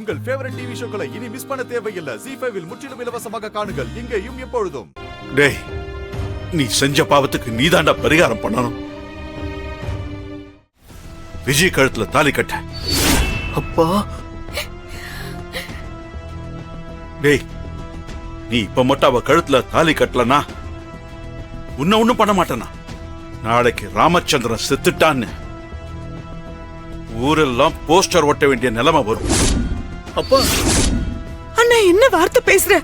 உங்கள் favourite TV ஷோக்களை இனி miss பண்ண தேவையில்லை. ZEE5 இல் முற்றிலும் இலவசமாக காணுங்கள். இங்கேயும் எப்பொழுதும். டேய், நீ செஞ்ச பாவத்துக்கு நீதாண்டா பரிகாரம் பண்ணணும். விஜய் கழுத்துல தாலி கட்ட. அப்பா, டேய், நீ இப்ப மட்டும் அவ கழுத்துல தாலி கட்டலனா உன்ன ஒண்ணும் பண்ண மாட்டேனா. நாளைக்கு ராமச்சந்திரன் செத்துட்டான்னு ஊரெல்லாம் போஸ்டர் ஒட்ட வேண்டிய நிலைமை வரும். அப்பா, அண்ணா என்ன வார்த்தை பேசுற?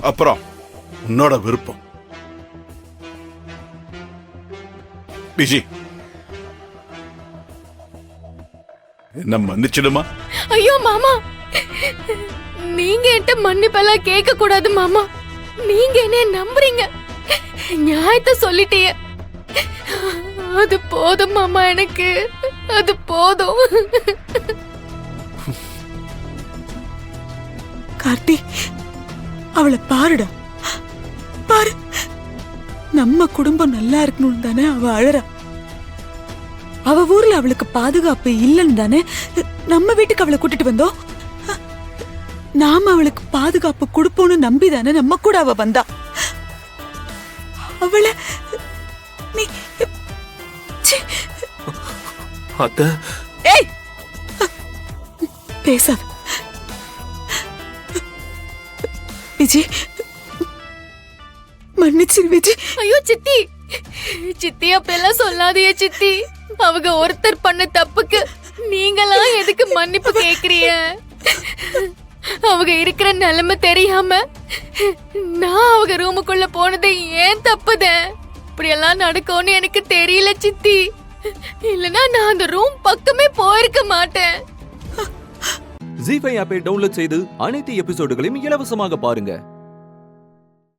அப்புறம் உன்னோட விருப்பம். விஜி, என்ன மன்னிச்சிடுமா? ஐயோ மாமா, நீங்க என்கிட்ட மன்னிப்பெல்லாம் கேட்க கூடாது மாமா. நீங்க என்ன நம்புறீங்க, நியாயத்தை சொல்லிட்டீங்க. அது போதும் மாமா, எனக்கு அது போதும். கார்த்தி, அவளை பாருடா, பாரு. நம்ம குடும்பம் நல்லா இருக்கணும்னு தானே அவ அழறா. அவ ஊர்ல அவளுக்கு பாதுகாப்பு இல்லைன்னு தானே நம்ம வீட்டுக்கு அவளை கூட்டிட்டு வந்தோம். நாம அவளுக்கு பாதுகாப்பு கொடுப்போம்னு நம்பி தானே நம்ம கூட அவ வந்தா. அவளை நீ அத்தை, ஏய், பேசாத. விஜய், மன்னிச்சிரு விஜய். ஐயோ சித்தி, சித்தி அப்பெல்லாம் சொல்லாதீங்க சித்தி. அவங்க ஒருத்தர் பண்ண தப்புக்கு நீங்களாம் எதுக்கு மன்னிப்பு கேக்குறீங்க? அவங்க இருக்கிற நிலைமை தெரியாம நான் அவங்க ரூமுக்குள்ள போனது ஏன் தப்புதான்? இப்படி எல்லாம் நடக்கும்னு எனக்கு தெரியல சித்தி. இல்லனா நான் அந்த ரூம் பக்கமே போயிருக்க மாட்டேன். ZEE5 ஆப்பை டவுன்லோட் செய்து அனைத்து எபிசோடுகளையும் இலவசமாக பாருங்க.